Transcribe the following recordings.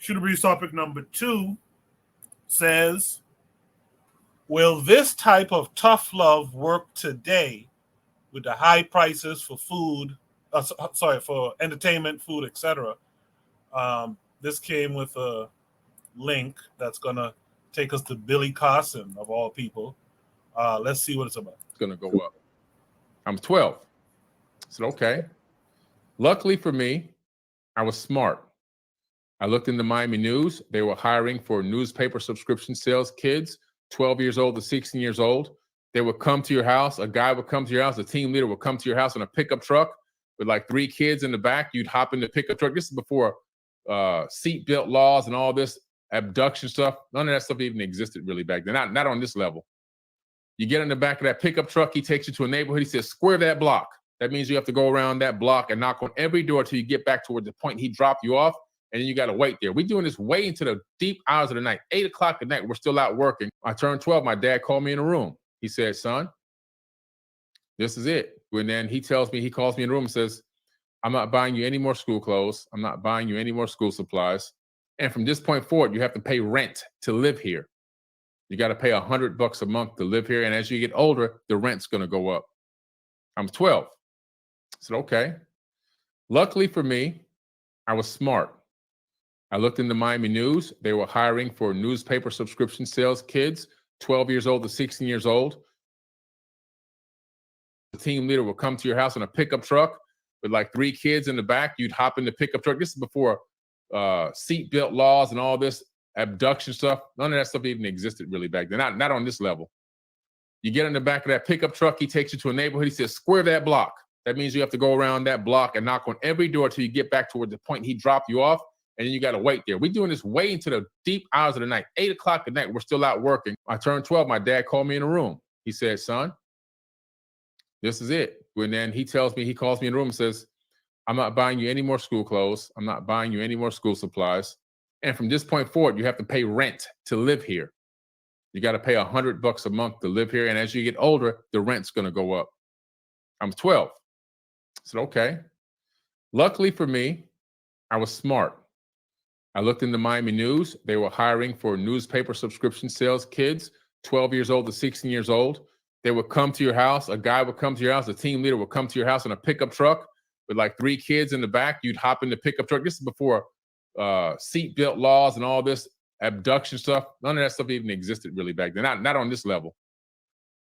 Shooter Breeze topic number 2 says, will this type of tough love work today with the high prices for food, for entertainment, food, etc.? This came with a link that's going to take us to Billy Carson, of all people. Let's see what it's about. It's going to go up. I'm 12. I said, okay. Luckily for me, I was smart. I looked in the Miami News. They were hiring for newspaper subscription sales kids, 12 years old to 16 years old. They would come to your house. A guy would come to your house. A team leader would come to your house in a pickup truck with like 3 kids in the back. You'd hop in the pickup truck. This is before seatbelt laws and all this abduction stuff. None of that stuff even existed really back then. Not on this level. You get in the back of that pickup truck. He takes you to a neighborhood. He says, square that block. That means you have to go around that block and knock on every door till you get back toward the point he dropped you off. And then you got to wait there. We're doing this way into the deep hours of the night. 8 o'clock at night, we're still out working. I turned 12. My dad called me in the room. He said, son, this is it. And then he calls me in the room and says, I'm not buying you any more school clothes. I'm not buying you any more school supplies. And from this point forward, you have to pay rent to live here. You got to pay $100 a month to live here. And as you get older, the rent's going to go up. I'm 12. I said, okay. Luckily for me, I was smart. I looked in the Miami News. They were hiring for newspaper subscription sales kids, 12 years old to 16 years old. The team leader would come to your house in a pickup truck with like 3 kids in the back. You'd hop in the pickup truck. This is before seatbelt laws and all this abduction stuff. None of that stuff even existed really back then. Not on this level. You get in the back of that pickup truck. He takes you to a neighborhood. He says, square that block. That means you have to go around that block and knock on every door till you get back toward the point he dropped you off. And then you got to wait there. We're doing this way into the deep hours of the night. 8 o'clock at night, we're still out working. I turned 12. My dad called me in the room. He said, son, this is it. And then he calls me in the room and says, I'm not buying you any more school clothes. I'm not buying you any more school supplies. And from this point forward, you have to pay rent to live here. You got to pay $100 a month to live here. And as you get older, the rent's going to go up. I'm 12. I said, okay. Luckily for me, I was smart. I looked in the Miami News. They were hiring for newspaper subscription sales kids, 12 years old to 16 years old. They would come to your house. A guy would come to your house. A team leader would come to your house in a pickup truck with like 3 kids in the back. You'd hop in the pickup truck. This is before seatbelt laws and all this abduction stuff. None of that stuff even existed really back then. Not on this level.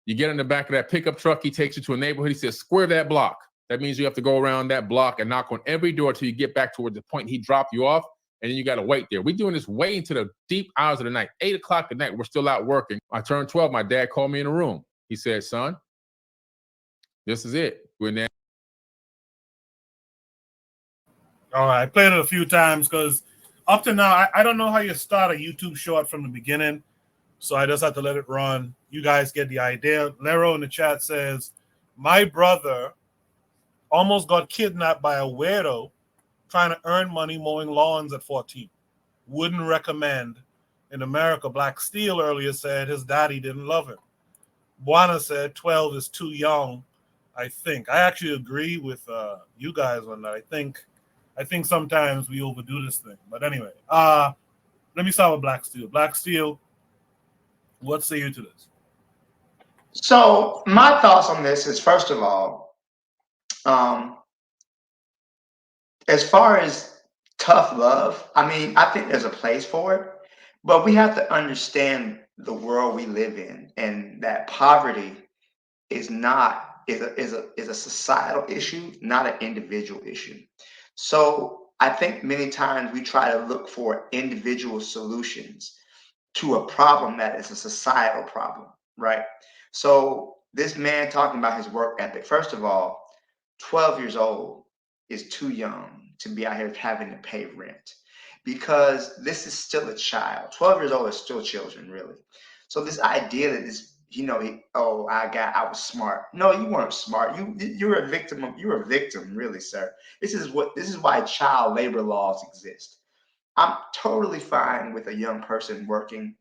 You get in the back of that pickup truck. He takes you to a neighborhood. He says, square that block. That means you have to go around that block and knock on every door till you get back toward the point he dropped you off. And then you got to wait there. We're doing this way into the deep hours of the night. 8 o'clock at night, we're still out working. I turned 12. My dad called me in the room. He said, son, this is it. And then All right, I played it a few times because up to now, I don't know how you start a YouTube short from the beginning. So I just have to let it run. You guys get the idea. Lero in the chat says, my brother almost got kidnapped by a weirdo trying to earn money mowing lawns at 14. Wouldn't recommend. In America, Black Steel earlier said his daddy didn't love him. Buana said 12 is too young, I think. I actually agree with you guys on that. I think sometimes we overdo this thing. But anyway, let me start with Black Steel. Black Steel, what say you to this? So my thoughts on this is, first of all, as far as tough love, I mean, I think there's a place for it, but we have to understand the world we live in, and that poverty is a societal issue, not an individual issue. So I think many times we try to look for individual solutions to a problem that is a societal problem, right? So this man talking about his work ethic, first of all, 12 years old is too young to be out here having to pay rent, because this is still a child. 12 years old is still children, really. So this idea that this, I was smart. No, you weren't smart. You're a victim you're a victim, really, sir. This is why child labor laws exist. I'm totally fine with a young person working,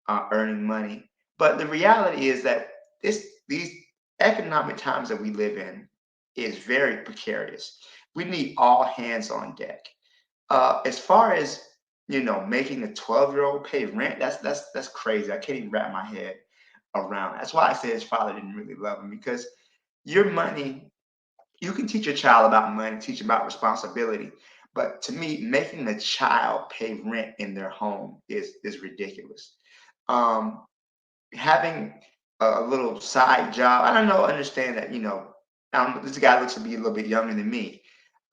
earning money. But the reality is that these economic times that we live in is very precarious. We need all hands on deck. As far as making a 12-year-old pay rent, that's crazy. I can't even wrap my head around. That's why I say his father didn't really love him, because your money, you can teach your child about money, teach about responsibility. But to me, making a child pay rent in their home is ridiculous. Um, Having a little side job, I don't know, understand that, this guy looks to be a little bit younger than me.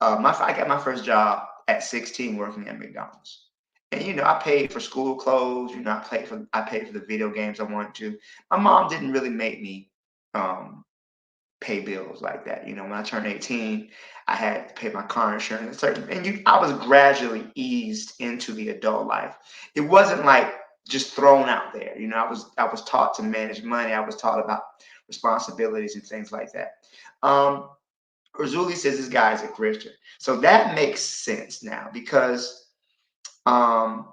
I got my first job at 16 working at McDonald's. And I paid for school clothes, I paid for the video games I wanted to. My mom didn't really make me um pay bills like that. When I turned 18, I had to pay my car insurance. I was gradually eased into the adult life. It wasn't like just thrown out there. I was taught to manage money. I was taught about responsibilities and things like that. Um, Razuli says this guy is a grifter. So that makes sense now, because um,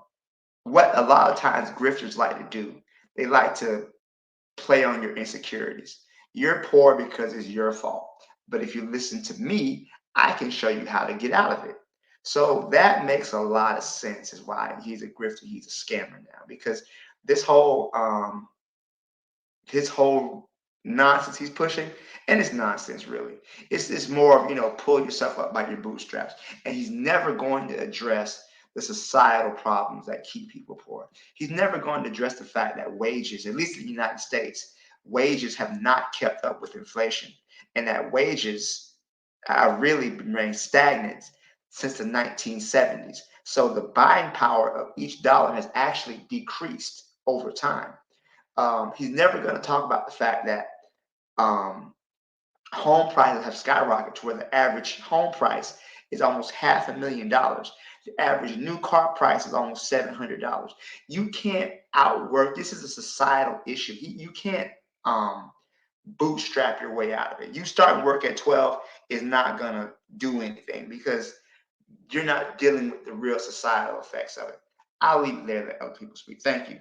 what a lot of times grifters like to do, they like to play on your insecurities. You're poor because it's your fault. But if you listen to me, I can show you how to get out of it. So that makes a lot of sense, is why he's a grifter, he's a scammer now, because this whole his whole nonsense he's pushing, and it's nonsense really. It's more of, pull yourself up by your bootstraps. And he's never going to address the societal problems that keep people poor. He's never going to address the fact that wages, at least in the United States, wages have not kept up with inflation, and that wages have really remained stagnant since the 1970s. So the buying power of each dollar has actually decreased over time. He's never going to talk about the fact that um, home prices have skyrocketed to where the average home price is almost $500,000. The average new car price is almost $700. You can't outwork. This is a societal issue. You can't bootstrap your way out of it. You start work at 12 is not gonna do anything, because you're not dealing with the real societal effects of it. I'll leave it there, let other people speak. Thank you.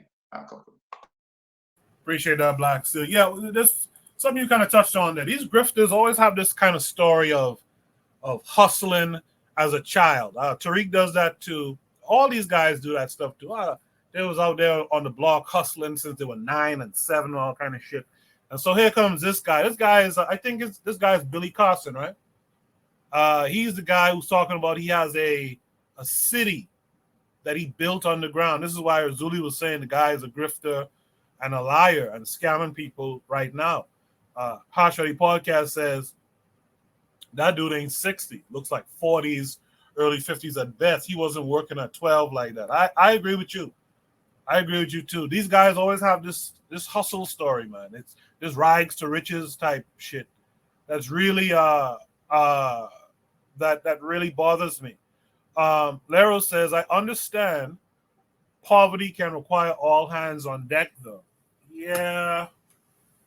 Appreciate that, Black Steel. Yeah, this something you kind of touched on there. These grifters always have this kind of story of hustling as a child. Tariq does that too. All these guys do that stuff too. They was out there on the block hustling since they were 9 and 7 and all kind of shit. And so here comes this guy. This guy is, I think this guy is Billy Carson, right? He's the guy who's talking about he has a city that he built underground. This is why Zuli was saying the guy is a grifter and a liar and scamming people right now. Hashari Podcast says that dude ain't 60. Looks like 40s, early 50s at best. He wasn't working at 12 like that. I agree with you. I agree with you too. These guys always have this hustle story, man. It's this rags to riches type shit. That's really that really bothers me. Lero says, I understand poverty can require all hands on deck, though. Yeah,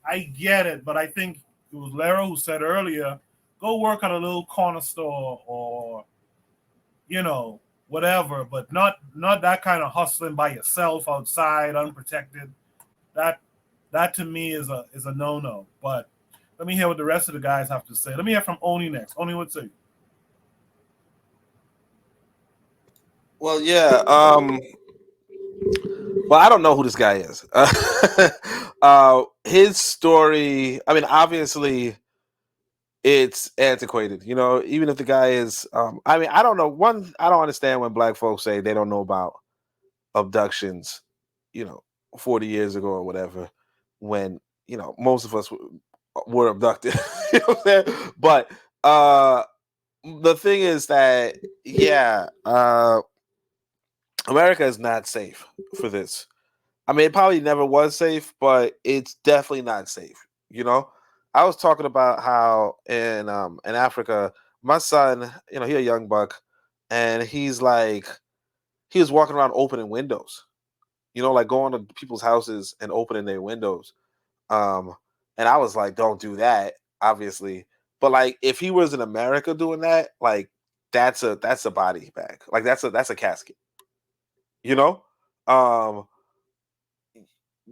I get it, but I think it was Lero who said earlier, go work at a little corner store or whatever, but not that kind of hustling by yourself outside unprotected. That that to me is a no-no. But let me hear what the rest of the guys have to say. Let me hear from Oni next. Oni would say. Well, yeah. Well, I don't know who this guy is. His story, I mean, obviously it's antiquated. Even if the guy is, I mean, I don't know. One, I don't understand when black folks say they don't know about abductions, 40 years ago or whatever, when, most of us were abducted. You know what I'm saying? But the thing is that, yeah, America is not safe for this. I mean, it probably never was safe, but it's definitely not safe. I was talking about how in Africa, my son, he a young buck, and he was walking around opening windows, like going to people's houses and opening their windows. And I was like, don't do that, obviously. But like, if he was in America doing that, like that's a body bag, like that's a casket. Um,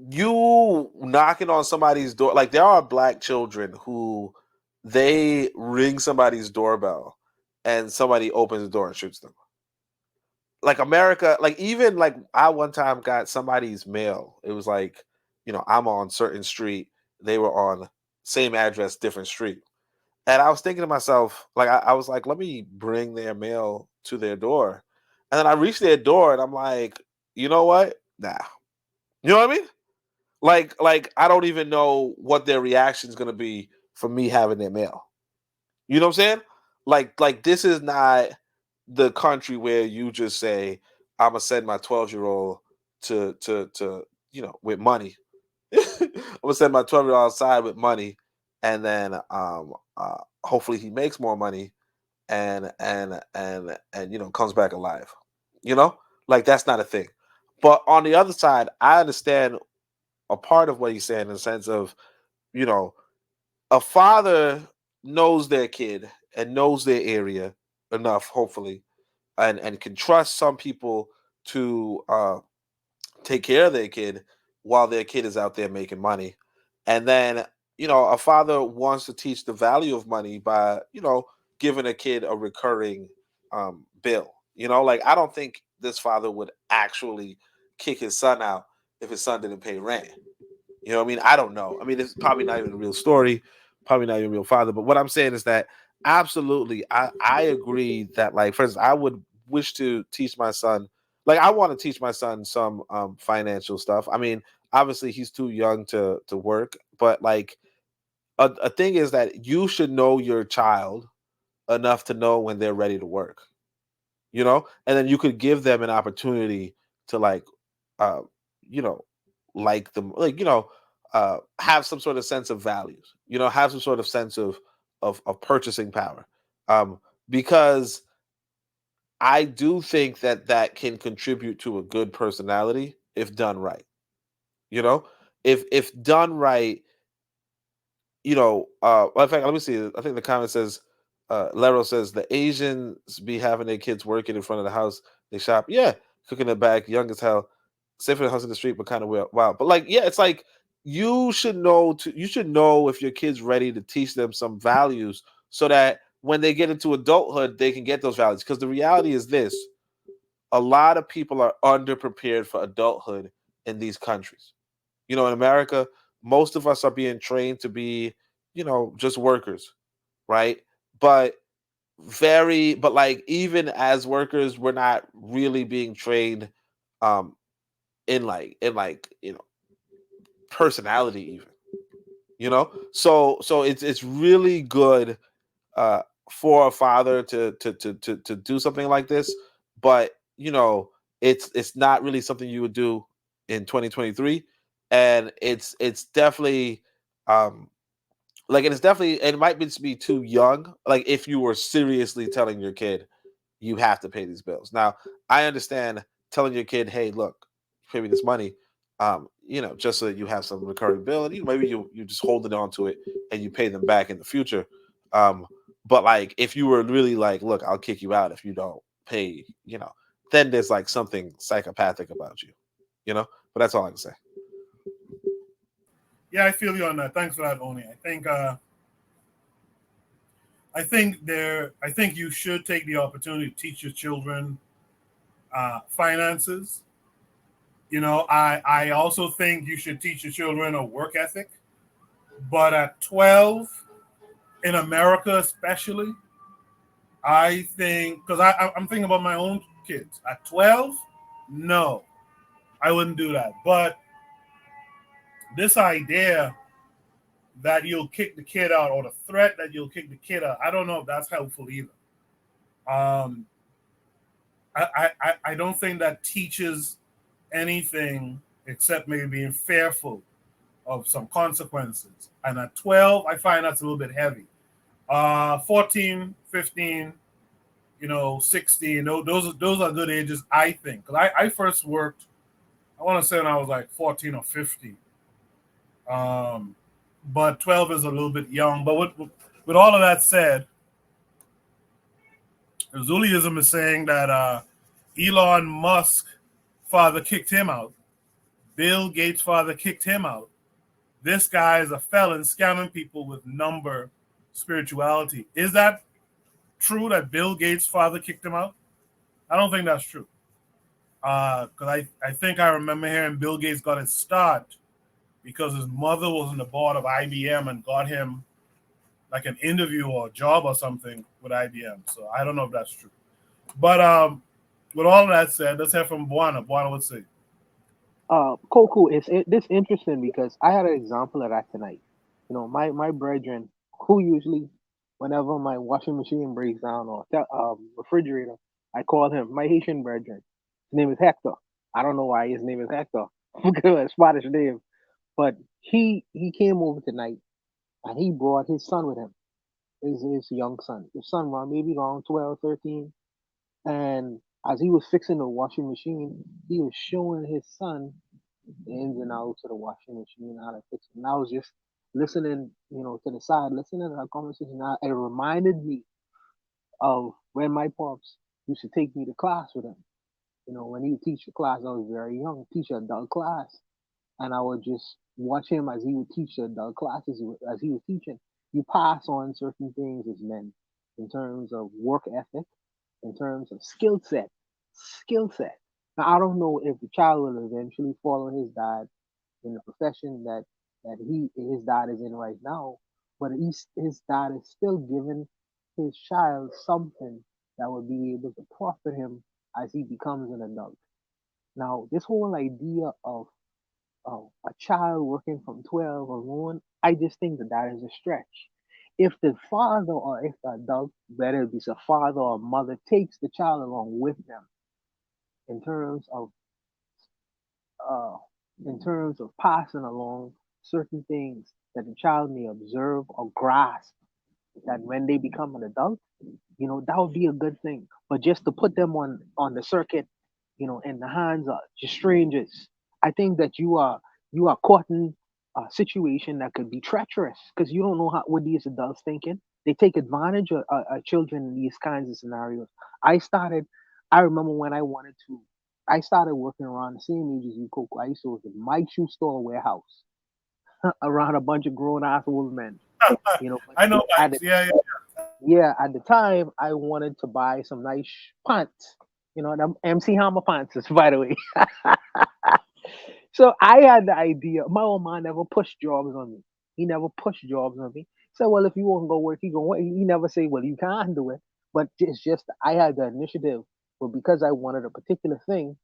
you knocking on somebody's door, like there are black children who they ring somebody's doorbell and somebody opens the door and shoots them. like America, like even like I one time got somebody's mail. It was like, I'm on certain street. They were on same address, different street. And I was thinking to myself, like, I was like, let me bring their mail to their door. And then I reached their door and I'm like, you know what? Nah. You know what I mean? Like I don't even know what their reaction is going to be from me having their mail. You know what I'm saying? Like this is not the country where you just say, I'm gonna send my 12-year-old to with money. I'm gonna send my 12-year-old outside with money, and then hopefully he makes more money and comes back alive. Like that's not a thing. But on the other side, I understand a part of what he's saying in the sense of, you know, a father knows their kid and knows their area enough, hopefully, and can trust some people to take care of their kid while their kid is out there making money. And then, a father wants to teach the value of money by, giving a kid a recurring bill. Like I don't think this father would actually kick his son out if his son didn't pay rent. You know what I mean? I don't know. I mean, it's probably not even a real story, probably not even a real father. But what I'm saying is that absolutely, I agree that, like, for instance, I would wish to teach my son, like, I want to teach my son some financial stuff. I mean, obviously he's too young to work, but like a thing is that you should know your child enough to know when they're ready to work, and then you could give them an opportunity to like, uh, you know, like them, like, have some sort of sense of values, have some sort of sense of purchasing power. Because I do think that that can contribute to a good personality if done right. You know, if done right, in fact, let me see. I think the comment says, Lero says the Asians be having their kids working in front of the house. They shop, yeah, cooking in the back, young as hell, safe for the house in the street, but kind of weird. Wow. But like, yeah, it's like you should know if your kid's ready to teach them some values so that when they get into adulthood, they can get those values. Because the reality is this: a lot of people are underprepared for adulthood in these countries. In America, most of us are being trained to be, just workers, right? But like even as workers, we're not really being trained um in personality even, So it's really good uh for a father to do something like this, but it's not really something you would do in 2023, and it's definitely um like, and it's definitely, it might be too young, like if you were seriously telling your kid you have to pay these bills. Now I understand telling your kid, hey, look, pay me this money, just so that you have some recurring bill, and maybe you just hold it on to it and you pay them back in the future. But like if you were really like, look, I'll kick you out if you don't pay, then there's like something psychopathic about you, but that's all I can say. Yeah, I feel you on that. Thanks for that, Oni. I think you should take the opportunity to teach your children finances. I also think you should teach your children a work ethic. But at 12, in America especially, I think, because I'm thinking about my own kids. At 12, no, I wouldn't do that. But this idea that you'll kick the kid out, or the threat that you'll kick the kid out, I don't know if that's helpful either. Um, I don't think that teaches anything except maybe being fearful of some consequences. And at 12, I find that's a little bit heavy. 14, 15, 16, those are good ages, I think. Because I first worked, I want to say when I was like 14 or 15. But 12 is a little bit young. But with all of that said, Zuliism is saying that Elon Musk father kicked him out. Bill Gates' father kicked him out. This guy is a felon scamming people with number spirituality. Is that true that Bill Gates' father kicked him out? I don't think that's true. Because I think I remember hearing Bill Gates got his start because his mother was on the board of IBM and got him like an interview or a job or something with IBM. So I don't know if that's true. But with all that said, let's hear from Buana. Buana would say. Cool. This interesting because I had an example of that tonight. You know, my brethren who usually, whenever my washing machine breaks down or refrigerator, I call him my Haitian brethren. His name is Hector. I don't know why his name is Hector because Spanish name, but he came over tonight and he brought his son with him. His young son. His son maybe around 12, 13. And as he was fixing the washing machine, he was showing his son the ins and outs of the washing machine, how to fix it. And I was just listening, to the side, listening to our conversation. It reminded me of when my pops used to take me to class with him. When he would teach the class, I was very young, teach an adult class. And I would just watch him as he would teach the adult classes. As he was teaching, you pass on certain things as men in terms of work ethic, in terms of skill set. Skill set. Now, I don't know if the child will eventually follow his dad in the profession that his dad is in right now, but his dad is still giving his child something that will be able to profit him as he becomes an adult. Now, this whole idea of a child working from 12 alone, I just think that is a stretch. If the father or if the adult, whether it be a father or mother, takes the child along with them in terms of uh, passing along certain things that the child may observe or grasp, that when they become an adult, that would be a good thing. But just to put them on the circuit, in the hands of just strangers, I think that you are caught in a situation that could be treacherous because you don't know what these adults thinking. They take advantage of children in these kinds of scenarios. I started. I remember when I started working around the same age as you, Coco. I used to work in Mike Shoe Store warehouse around a bunch of grown ass old men. But I know, at Mike. the Yeah. yeah, at the time, I wanted to buy some nice pants. Them MC Hammer pants, by the way. So I had the idea. My old man never pushed jobs on me. He never pushed jobs on me. He said, "Well, if you want to go work, you go work." He never say, "Well, you can't do it." But it's just I had the initiative. But because I wanted a particular thing,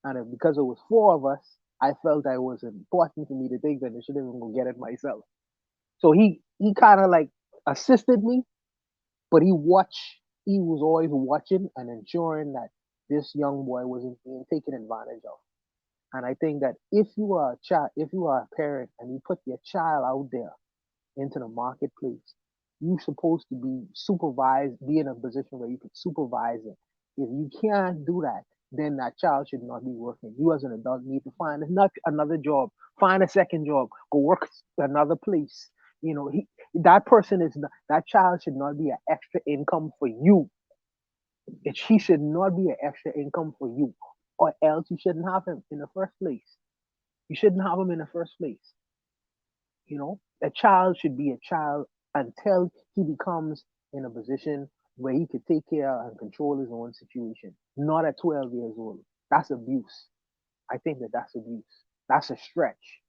and because it was four of us, I felt that it was important for me to take the initiative and go get it myself. So he kind of like assisted me, but he was always watching and ensuring that this young boy wasn't being taken advantage of. And I think that if you are a parent and you put your child out there into the marketplace, you're supposed to be in a position where you can supervise it. If you can't do that, then that child should not be working. You as an adult need to find another job, find a second job, go work another place. That child should not be an extra income for you. He should not be an extra income for you, or else you shouldn't have him in the first place. You shouldn't have him in the first place. A child should be a child until he becomes in a position where he could take care and control his own situation. Not at 12 years old. That's abuse. I think that's abuse. That's a stretch.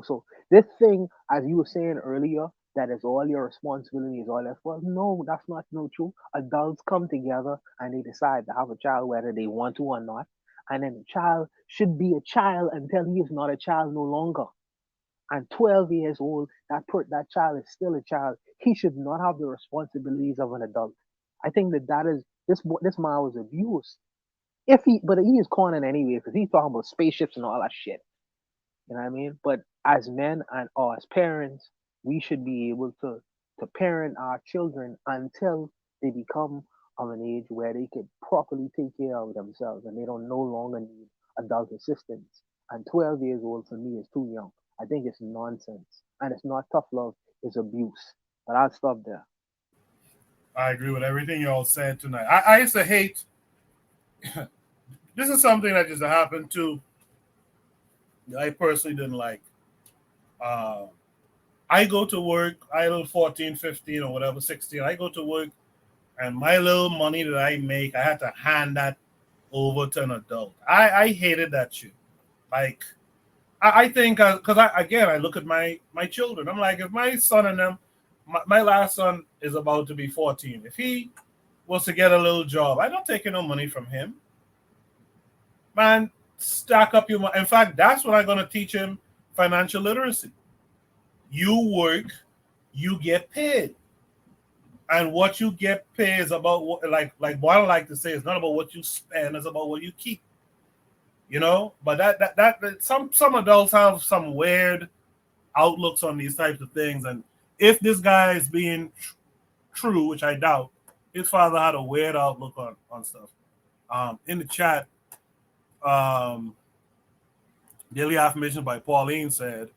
So this thing, as you were saying earlier, that is all your responsibility, is all your fault. No, that's not no true. Adults come together and they decide to have a child whether they want to or not. And then the child should be a child until he is not a child no longer. And 12 years old, that child is still a child. He should not have the responsibilities of an adult. I think that is this man was abused. But he is cornered anyway because he's talking about spaceships and all that shit. You know what I mean? But as men and or as parents, we should be able to parent our children until they become of an age where they can properly take care of themselves and they don't no longer need adult assistance. And 12 years old for me is too young. I think it's nonsense. And it's not tough love, it's abuse. But I'll stop there. I agree with everything you all said tonight. I used to hate. This is something that just happened too. I personally didn't like. Uh, I go to work, I little 14, 15 or whatever, 16. I go to work and my little money that I make, I have to hand that over to an adult. I hated that shit. Like, I think because I look at my children. I'm like, if my son and them, my last son is about to be 14. If he was to get a little job, I don't take no money from him. Man, stack up your money. In fact, that's what I'm gonna teach him: financial literacy. You work, you get paid, and what you get paid is about what, like what I like to say, it's not about what you spend; it's about what you keep. You know, but that some adults have some weird outlooks on these types of things, and if this guy is being true, which I doubt, his father had a weird outlook on stuff. In the chat, daily affirmation by Pauline said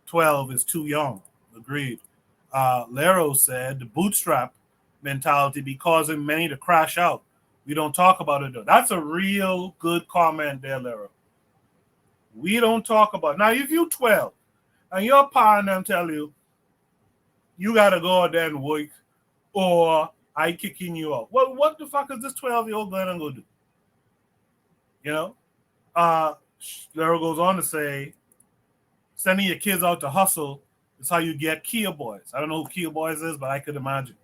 12 is too young. Agreed. Lero said the bootstrap mentality be causing many to crash out. We don't talk about it though. That's a real good comment there, Lero. We don't talk about it. Now, if you're 12 and your partner tell you you gotta go out there and work, or I kicking you out. Well, what the fuck is this 12-year-old gonna go do? You know? Lero goes on to say, sending your kids out to hustle is how you get Kia Boys. I don't know who Kia Boys is, but I could imagine.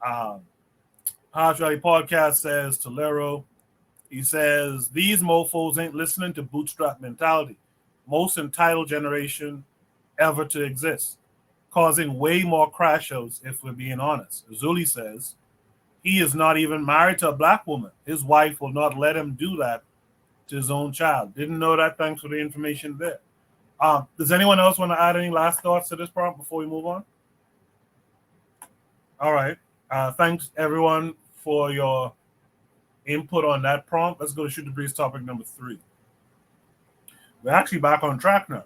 Hodge Rally Podcast says to Lero, he says, these mofos ain't listening to bootstrap mentality. Most entitled generation ever to exist, causing way more crash outs if we're being honest. Zuli says, he is not even married to a black woman. His wife will not let him do that to his own child. Didn't know that. Thanks for the information there. Does anyone else want to add any last thoughts to this prompt before we move on? All right. Thanks, everyone, for your input on that prompt. Let's go to Shoot the Breeze topic number 3. We're actually back on track now.